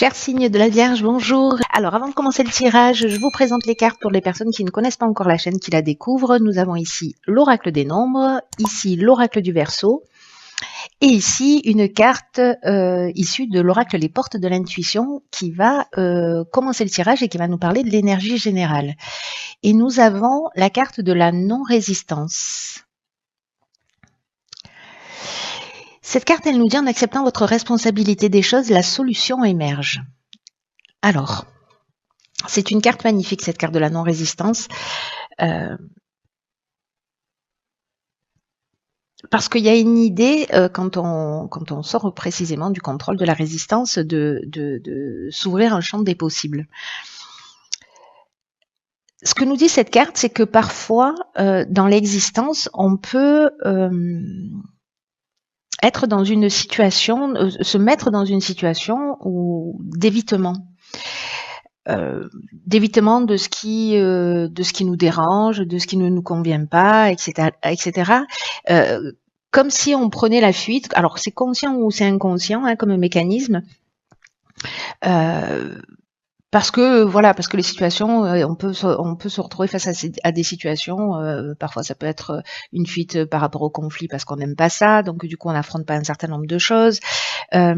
Cher signe de la Vierge, bonjour. Alors avant de commencer le tirage, je vous présente les cartes pour les personnes qui ne connaissent pas encore la chaîne, qui la découvrent. Nous avons ici l'oracle des nombres, ici l'oracle du Verseau, et ici une carte issue de l'oracle Les Portes de l'Intuition qui va commencer le tirage et qui va nous parler de l'énergie générale. Et nous avons la carte de la non-résistance. Cette carte, elle nous dit: en acceptant votre responsabilité des choses, la solution émerge. Alors, c'est une carte magnifique, cette carte de la non-résistance, parce qu'il y a une idée, quand on sort précisément du contrôle de la résistance, de s'ouvrir un champ des possibles. Ce que nous dit cette carte, c'est que parfois, dans l'existence, on peut être dans une situation, se mettre dans une situation d'évitement. D'évitement de ce qui nous dérange, de ce qui ne nous convient pas, etc. Comme si on prenait la fuite. Alors c'est conscient ou c'est inconscient, hein, comme mécanisme. Parce que les situations, on peut se retrouver face à des situations. Parfois, ça peut être une fuite par rapport au conflit parce qu'on n'aime pas ça, donc du coup, on n'affronte pas un certain nombre de choses. Là,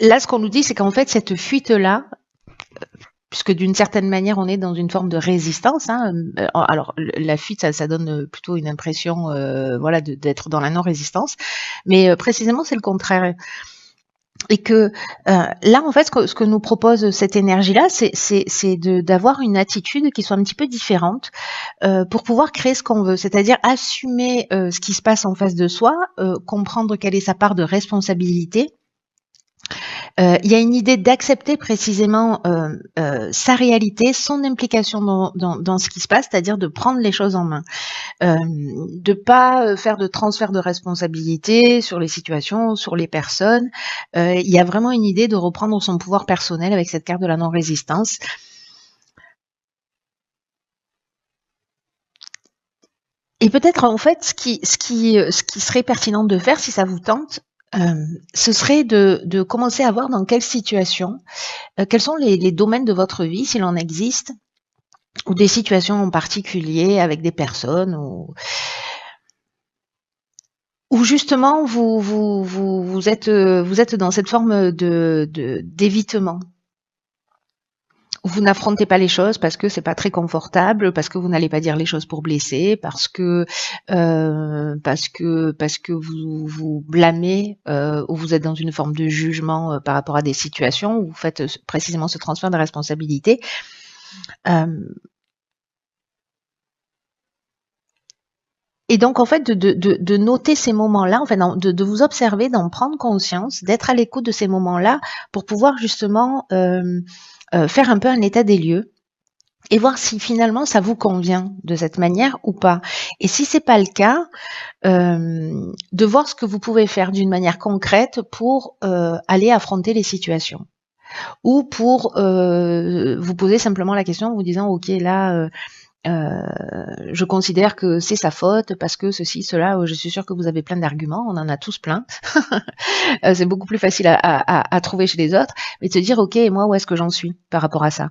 ce qu'on nous dit, c'est qu'en fait, cette fuite-là, puisque d'une certaine manière, on est dans une forme de résistance. Hein. Alors, la fuite, ça donne plutôt une impression, d'être dans la non-résistance, mais précisément, c'est le contraire. Et que là, en fait, ce que nous propose cette énergie-là, c'est d'avoir une attitude qui soit un petit peu différente pour pouvoir créer ce qu'on veut, c'est-à-dire assumer ce qui se passe en face de soi, comprendre quelle est sa part de responsabilité. Il y a une idée d'accepter précisément sa réalité, son implication dans ce qui se passe, c'est-à-dire de prendre les choses en main, de pas faire de transfert de responsabilité sur les situations, sur les personnes. Il y a vraiment une idée de reprendre son pouvoir personnel avec cette carte de la non-résistance. Et peut-être en fait ce qui serait pertinent de faire, si ça vous tente, ce serait de commencer à voir dans quelle situation, quels sont les domaines de votre vie, s'il en existe, ou des situations en particulier avec des personnes, ou justement vous êtes dans cette forme d'évitement. Vous n'affrontez pas les choses parce que c'est pas très confortable, parce que vous n'allez pas dire les choses pour blesser, parce que vous blâmez, ou vous êtes dans une forme de jugement par rapport à des situations où vous faites précisément ce transfert de responsabilité. Et donc en fait de noter ces moments-là, enfin de vous observer, d'en prendre conscience, d'être à l'écoute de ces moments-là pour pouvoir justement faire un peu un état des lieux et voir si finalement ça vous convient de cette manière ou pas. Et si c'est pas le cas, de voir ce que vous pouvez faire d'une manière concrète pour aller affronter les situations. Ou pour vous poser simplement la question en vous disant ok là je considère que c'est sa faute parce que ceci, cela, je suis sûre que vous avez plein d'arguments, on en a tous plein. C'est beaucoup plus facile à trouver chez les autres, mais de se dire ok, et moi où est-ce que j'en suis par rapport à ça.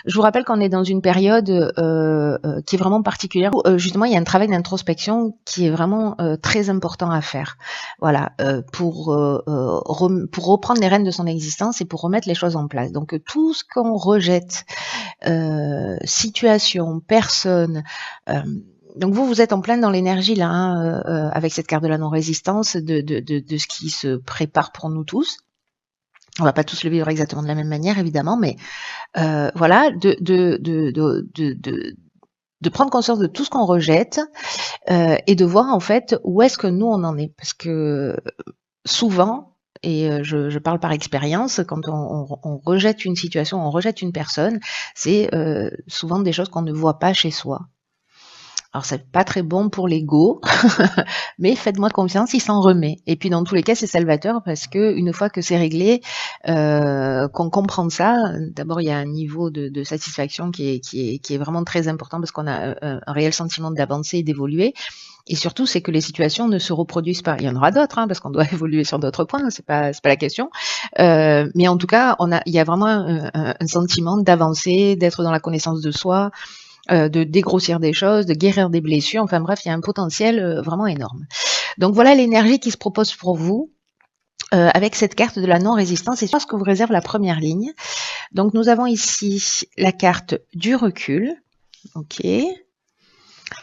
Je vous rappelle qu'on est dans une période qui est vraiment particulière où justement il y a un travail d'introspection qui est vraiment très important à faire. Voilà, pour reprendre les rênes de son existence et pour remettre les choses en place. Donc tout ce qu'on rejette, situation, personne. Donc vous êtes en plein dans l'énergie là, hein, avec cette carte de la non-résistance, de ce qui se prépare pour nous tous. On va pas tous le vivre exactement de la même manière, évidemment, mais voilà, de prendre conscience de tout ce qu'on rejette et de voir en fait où est-ce que nous on en est, parce que souvent, et je parle par expérience, quand on rejette une situation, on rejette une personne, c'est souvent des choses qu'on ne voit pas chez soi. Alors c'est pas très bon pour l'ego, mais faites-moi confiance, il s'en remet. Et puis dans tous les cas, c'est salvateur parce que une fois que c'est réglé, qu'on comprend ça, d'abord il y a un niveau de satisfaction qui est vraiment très important parce qu'on a un réel sentiment d'avancer et d'évoluer. Et surtout, c'est que les situations ne se reproduisent pas. Il y en aura d'autres, hein, parce qu'on doit évoluer sur d'autres points, c'est pas la question. Mais en tout cas, il y a vraiment un sentiment d'avancer, d'être dans la connaissance de soi, de dégrossir des choses, de guérir des blessures. Enfin bref, il y a un potentiel vraiment énorme. Donc voilà l'énergie qui se propose pour vous. Avec cette carte de la non-résistance et ce que vous réserve la première ligne. Donc nous avons ici la carte du recul, ok,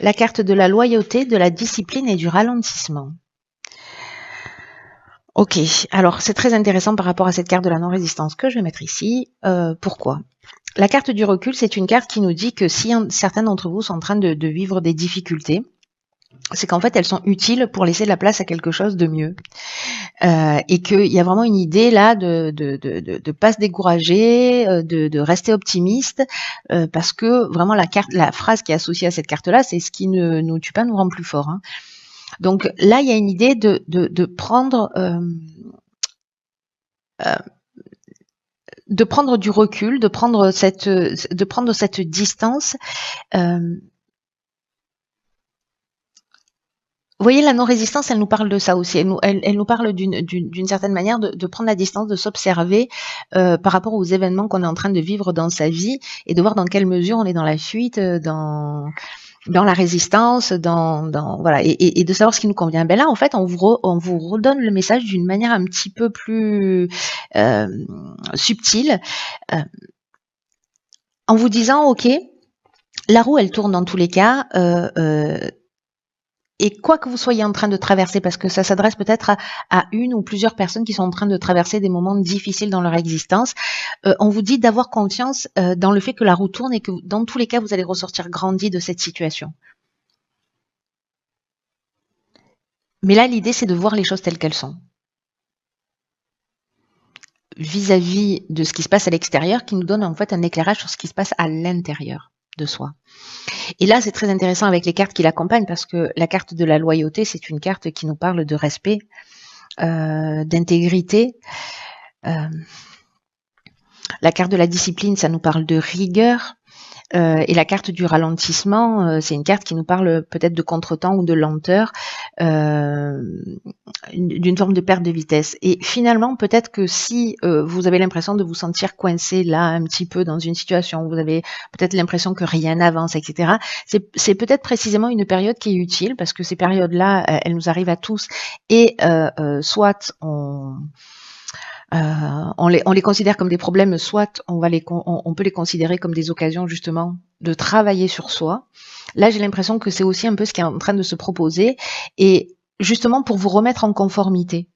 la carte de la loyauté, de la discipline et du ralentissement. Ok, alors c'est très intéressant par rapport à cette carte de la non-résistance que je vais mettre ici. Pourquoi ? La carte du recul, c'est une carte qui nous dit que si certains d'entre vous sont en train de vivre des difficultés, c'est qu'en fait elles sont utiles pour laisser de la place à quelque chose de mieux. Et qu'il y a vraiment une idée là de pas se décourager, de rester optimiste, parce que vraiment la phrase qui est associée à cette carte-là, c'est ce qui ne nous tue pas nous rend plus fort. Hein. Donc là, il y a une idée de prendre du recul, de prendre cette distance. Vous voyez, la non-résistance, elle nous parle de ça aussi. Elle nous parle d'une certaine manière de prendre la distance, de s'observer par rapport aux événements qu'on est en train de vivre dans sa vie et de voir dans quelle mesure on est dans la fuite, dans la résistance, voilà, et de savoir ce qui nous convient. Ben là, en fait, on vous redonne le message d'une manière un petit peu plus subtile, en vous disant, ok, la roue, elle tourne dans tous les cas. Et quoi que vous soyez en train de traverser, parce que ça s'adresse peut-être à une ou plusieurs personnes qui sont en train de traverser des moments difficiles dans leur existence, on vous dit d'avoir confiance dans le fait que la roue tourne et que dans tous les cas, vous allez ressortir grandi de cette situation. Mais là, l'idée, c'est de voir les choses telles qu'elles sont. Vis-à-vis de ce qui se passe à l'extérieur, qui nous donne en fait un éclairage sur ce qui se passe à l'intérieur de soi. Et là, c'est très intéressant avec les cartes qui l'accompagnent parce que la carte de la loyauté, c'est une carte qui nous parle de respect, d'intégrité. La carte de la discipline, ça nous parle de rigueur. Et la carte du ralentissement, c'est une carte qui nous parle peut-être de contretemps ou de lenteur, d'une forme de perte de vitesse. Et finalement, peut-être que si vous avez l'impression de vous sentir coincé là un petit peu dans une situation, vous avez peut-être l'impression que rien n'avance, etc., c'est peut-être précisément une période qui est utile parce que ces périodes-là, elles nous arrivent à tous et soit on les considère comme des problèmes, soit on peut les considérer comme des occasions justement de travailler sur soi. Là, j'ai l'impression que c'est aussi un peu ce qui est en train de se proposer et justement pour vous remettre en conformité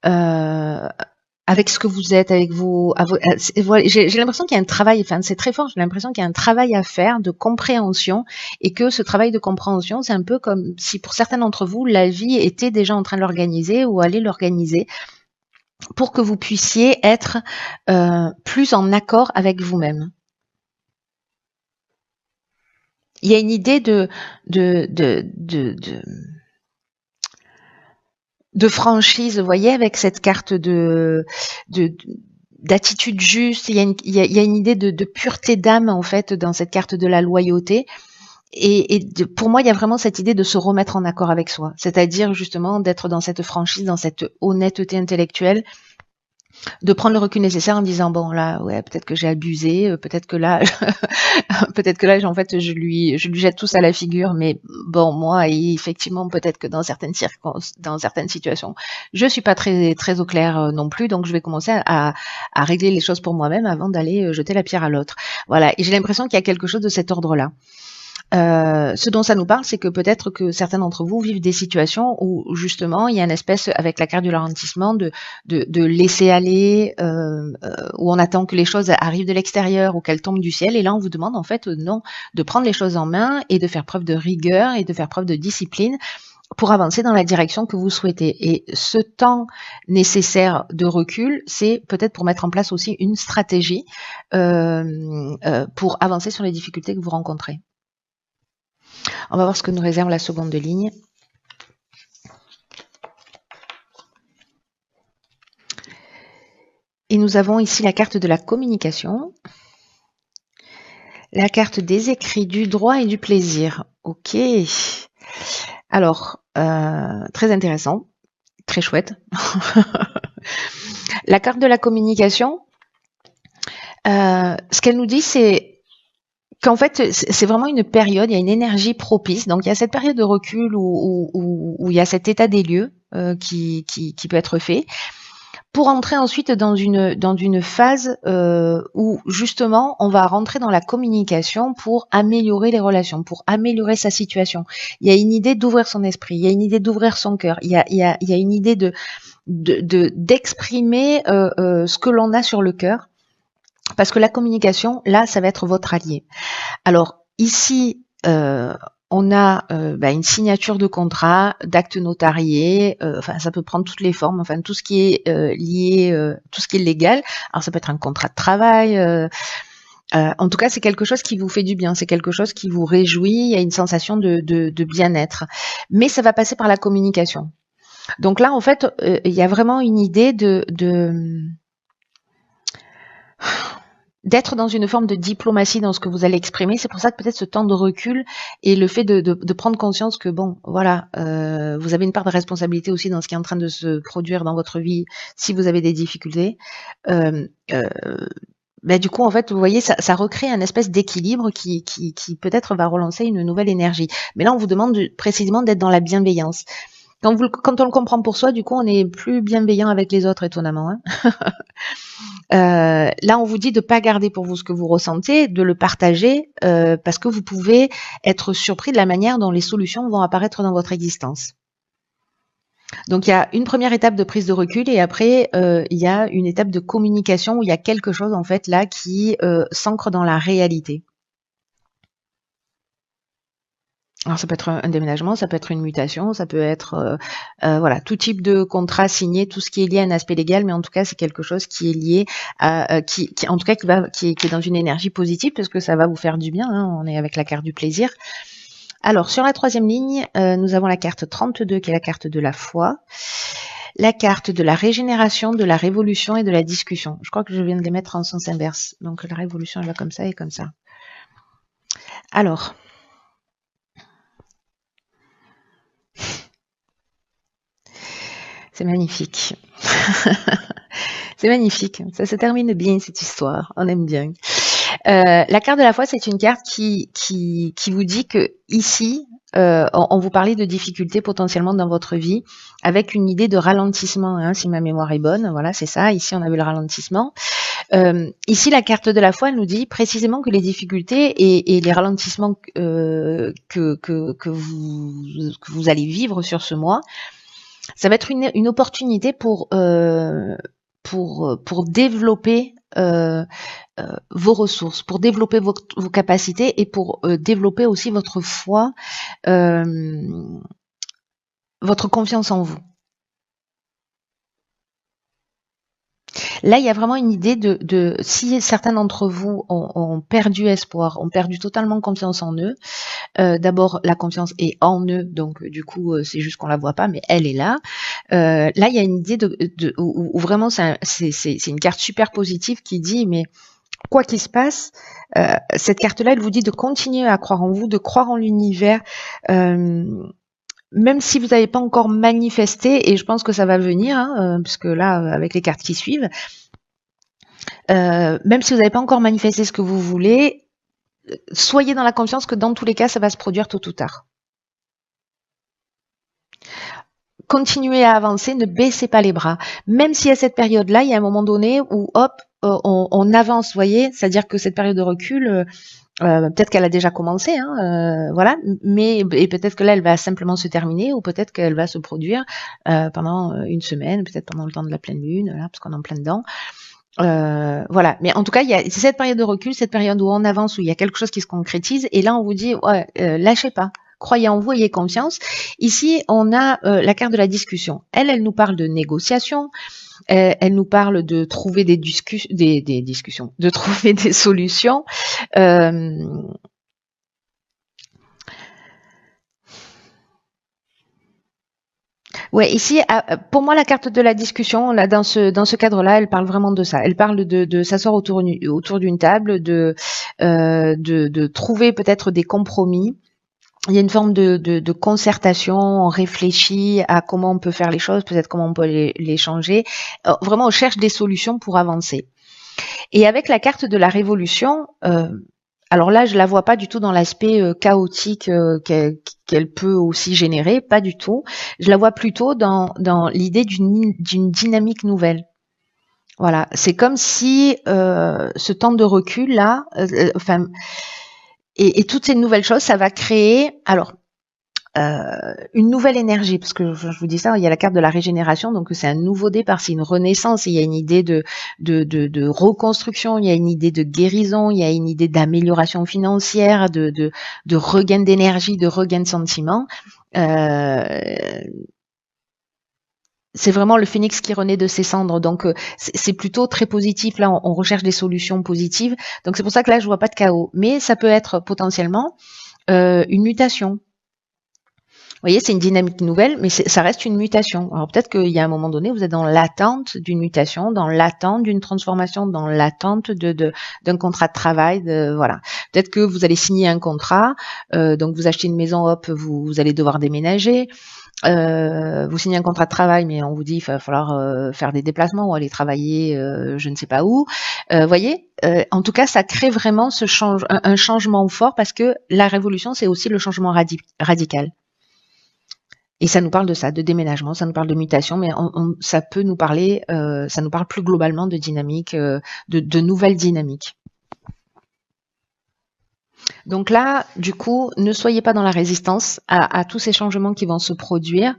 avec ce que vous êtes, avec vos. J'ai l'impression qu'il y a un travail, enfin c'est très fort, j'ai l'impression qu'il y a un travail à faire de compréhension et que ce travail de compréhension, c'est un peu comme si pour certains d'entre vous, la vie était déjà en train de l'organiser ou allait l'organiser pour que vous puissiez être plus en accord avec vous-même. Il y a une idée de franchise, vous voyez, avec cette carte d'attitude juste. Il y a une idée de pureté d'âme en fait dans cette carte de la loyauté. Pour moi, il y a vraiment cette idée de se remettre en accord avec soi, c'est-à-dire justement d'être dans cette franchise, dans cette honnêteté intellectuelle, de prendre le recul nécessaire en disant bon là ouais peut-être que j'ai abusé, peut-être que là en fait je lui jette tout ça à la figure, mais bon moi effectivement peut-être que dans certaines situations je suis pas très très au clair non plus, donc je vais commencer à régler les choses pour moi-même avant d'aller jeter la pierre à l'autre. Voilà, et j'ai l'impression qu'il y a quelque chose de cet ordre-là. Ce dont ça nous parle, c'est que peut-être que certains d'entre vous vivent des situations où justement il y a une espèce, avec la carte du ralentissement, de laisser aller, où on attend que les choses arrivent de l'extérieur ou qu'elles tombent du ciel, et là on vous demande en fait non, de prendre les choses en main et de faire preuve de rigueur et de faire preuve de discipline pour avancer dans la direction que vous souhaitez. Et ce temps nécessaire de recul, c'est peut-être pour mettre en place aussi une stratégie pour avancer sur les difficultés que vous rencontrez. On va voir ce que nous réserve la seconde ligne. Et nous avons ici la carte de la communication, la carte des écrits, du droit et du plaisir. Ok. Alors, très intéressant, très chouette. La carte de la communication, ce qu'elle nous dit, c'est qu'en fait, c'est vraiment une période, il y a une énergie propice. Donc, il y a cette période de recul où il y a cet état des lieux qui peut être fait, pour entrer ensuite dans une phase où justement on va rentrer dans la communication pour améliorer les relations, pour améliorer sa situation. Il y a une idée d'ouvrir son esprit, il y a une idée d'ouvrir son cœur, il y a une idée d'exprimer ce que l'on a sur le cœur, parce que la communication, là, ça va être votre allié. Alors ici, on a une signature de contrat, d'acte notarié, enfin ça peut prendre toutes les formes, enfin tout ce qui est lié, tout ce qui est légal. Alors ça peut être un contrat de travail. En tout cas, c'est quelque chose qui vous fait du bien, c'est quelque chose qui vous réjouit, il y a une sensation de bien-être. Mais ça va passer par la communication. Donc là, en fait, il y a vraiment une idée d'être dans une forme de diplomatie dans ce que vous allez exprimer. C'est pour ça que peut-être ce temps de recul et le fait de prendre conscience que bon, voilà, vous avez une part de responsabilité aussi dans ce qui est en train de se produire dans votre vie si vous avez des difficultés. Du coup, en fait, vous voyez, ça recrée un espèce d'équilibre qui peut-être va relancer une nouvelle énergie. Mais là, on vous demande précisément d'être dans la bienveillance. Quand on le comprend pour soi, du coup, on est plus bienveillant avec les autres, étonnamment. Hein. Là, on vous dit de ne pas garder pour vous ce que vous ressentez, de le partager, parce que vous pouvez être surpris de la manière dont les solutions vont apparaître dans votre existence. Donc, il y a une première étape de prise de recul et après, il y a une étape de communication où il y a quelque chose, en fait, là, qui s'ancre dans la réalité. Alors ça peut être un déménagement, ça peut être une mutation, ça peut être voilà, tout type de contrat signé, tout ce qui est lié à un aspect légal, mais en tout cas c'est quelque chose qui est lié à qui en tout cas qui est dans une énergie positive parce que ça va vous faire du bien. Hein, on est avec la carte du plaisir. Alors sur la troisième ligne, nous avons la carte 32 qui est la carte de la foi, la carte de la régénération, de la révolution et de la discussion. Je crois que je viens de les mettre en sens inverse. Donc la révolution elle va comme ça et comme ça. Alors. C'est magnifique. C'est magnifique. Ça se termine bien, cette histoire. On aime bien. La carte de la foi, c'est une carte qui vous dit que ici, on vous parlait de difficultés potentiellement dans votre vie, avec une idée de ralentissement, hein, si ma mémoire est bonne. Voilà, c'est ça. Ici, on a vu le ralentissement. Ici, la carte de la foi elle nous dit précisément que les difficultés et les ralentissements que vous allez vivre sur ce mois, ça va être une opportunité pour développer vos ressources, pour développer vos capacités et pour développer aussi votre foi, votre confiance en vous. Là, il y a vraiment une idée de si certains d'entre vous ont perdu espoir, ont perdu totalement confiance en eux. D'abord, la confiance est en eux, donc du coup, c'est juste qu'on la voit pas, mais elle est là. Là, il y a une idée où vraiment c'est une carte super positive qui dit, mais quoi qu'il se passe, cette carte-là, elle vous dit de continuer à croire en vous, de croire en l'univers. Même si vous n'avez pas encore manifesté, et je pense que ça va venir, hein, puisque là, avec les cartes qui suivent, même si vous n'avez pas encore manifesté ce que vous voulez, soyez dans la confiance que dans tous les cas, ça va se produire tôt ou tard. Continuez à avancer, ne baissez pas les bras. Même si à cette période-là, il y a un moment donné où, hop, on avance, vous voyez, c'est-à-dire que cette période de recul, peut-être qu'elle a déjà commencé, hein, voilà, mais et peut-être que là, elle va simplement se terminer, ou peut-être qu'elle va se produire pendant une semaine, peut-être pendant le temps de la pleine lune, là, parce qu'on est en plein dedans. Voilà, mais en tout cas, c'est cette période de recul, cette période où on avance, où il y a quelque chose qui se concrétise, et là, on vous dit, ouais, lâchez pas. Croyez en vous, ayez confiance. Ici, on a la carte de la discussion. Elle nous parle de négociation. Elle nous parle de trouver des discussions, de trouver des solutions. Ouais, ici, pour moi, la carte de la discussion, là, dans ce cadre-là, elle parle vraiment de ça. Elle parle de s'asseoir autour d'une table, de trouver peut-être des compromis. Il y a une forme de concertation, on réfléchit à comment on peut faire les choses, peut-être comment on peut les changer. Vraiment, on cherche des solutions pour avancer. Et avec la carte de la révolution, alors là, je la vois pas du tout dans l'aspect chaotique qu'elle peut aussi générer, pas du tout. Je la vois plutôt dans l'idée d'une dynamique nouvelle. Voilà, c'est comme si ce temps de recul là, enfin, et toutes ces nouvelles choses, ça va créer. Alors, une nouvelle énergie, parce que je vous dis ça, il y a la carte de la régénération, donc c'est un nouveau départ, c'est une renaissance, il y a une idée de reconstruction, il y a une idée de guérison, il y a une idée d'amélioration financière, de regain d'énergie, de regain de sentiments. C'est vraiment le phénix qui renaît de ses cendres, donc c'est plutôt très positif. Là, on recherche des solutions positives, donc c'est pour ça que là, je vois pas de chaos, mais ça peut être potentiellement une mutation. Vous voyez, c'est une dynamique nouvelle, mais ça reste une mutation. Alors peut-être qu'il y a un moment donné, vous êtes dans l'attente d'une mutation, dans l'attente d'une transformation, dans l'attente d'un contrat de travail. Voilà. Peut-être que vous allez signer un contrat, donc vous achetez une maison, hop, vous allez devoir déménager. Vous signez un contrat de travail, mais on vous dit qu'il va falloir faire des déplacements ou aller travailler je ne sais pas où. Voyez, en tout cas, ça crée vraiment un changement fort parce que la révolution, c'est aussi le changement radical. Et ça nous parle de ça, de déménagement, ça nous parle de mutation, mais ça peut nous parler, ça nous parle plus globalement de dynamique, de nouvelles dynamiques. Donc là, du coup, ne soyez pas dans la résistance à tous ces changements qui vont se produire.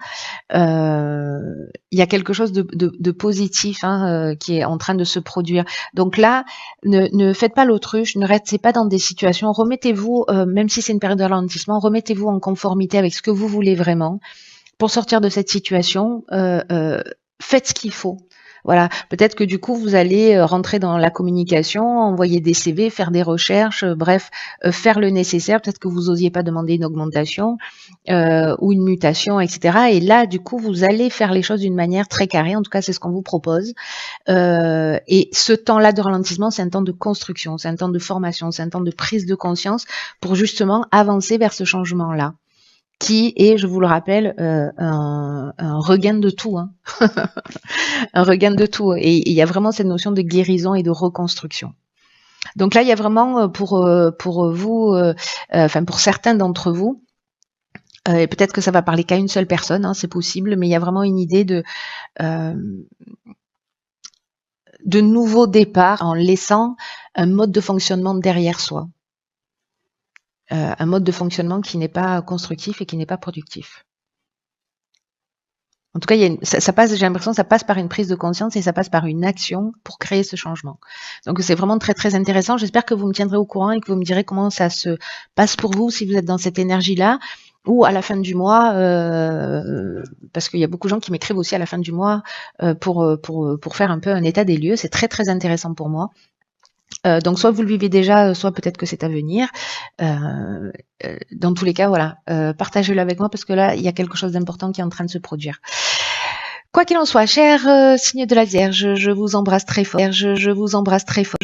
Il y a quelque chose de positif qui est en train de se produire. Donc là, ne faites pas l'autruche, ne restez pas dans des situations. Remettez-vous, même si c'est une période de ralentissement, remettez-vous en conformité avec ce que vous voulez vraiment. Pour sortir de cette situation, faites ce qu'il faut. Voilà, peut-être que du coup, vous allez rentrer dans la communication, envoyer des CV, faire des recherches, bref, faire le nécessaire. Peut-être que vous n'osiez pas demander une augmentation ou une mutation, etc. Et là, du coup, vous allez faire les choses d'une manière très carrée. En tout cas, c'est ce qu'on vous propose. Et ce temps-là de ralentissement, c'est un temps de construction, c'est un temps de formation, c'est un temps de prise de conscience pour justement avancer vers ce changement-là, qui est, je vous le rappelle, un regain de tout, un regain de tout. Et il y a vraiment cette notion de guérison et de reconstruction. Donc là, il y a vraiment pour vous, enfin pour certains d'entre vous, et peut-être que ça va parler qu'à une seule personne, c'est possible, mais il y a vraiment une idée de nouveau départ en laissant un mode de fonctionnement derrière soi. Un mode de fonctionnement qui n'est pas constructif et qui n'est pas productif. En tout cas, ça passe, j'ai l'impression que ça passe par une prise de conscience et ça passe par une action pour créer ce changement. Donc c'est vraiment très très intéressant. J'espère que vous me tiendrez au courant et que vous me direz comment ça se passe pour vous, si vous êtes dans cette énergie-là, ou à la fin du mois, parce qu'il y a beaucoup de gens qui m'écrivent aussi à la fin du mois pour faire un peu un état des lieux. C'est très très intéressant pour moi. Donc soit vous le vivez déjà, soit peut-être que c'est à venir. Dans tous les cas, voilà, partagez-le avec moi parce que là, il y a quelque chose d'important qui est en train de se produire. Quoi qu'il en soit, cher signe de la Vierge, je vous embrasse très fort. Je vous embrasse très fort.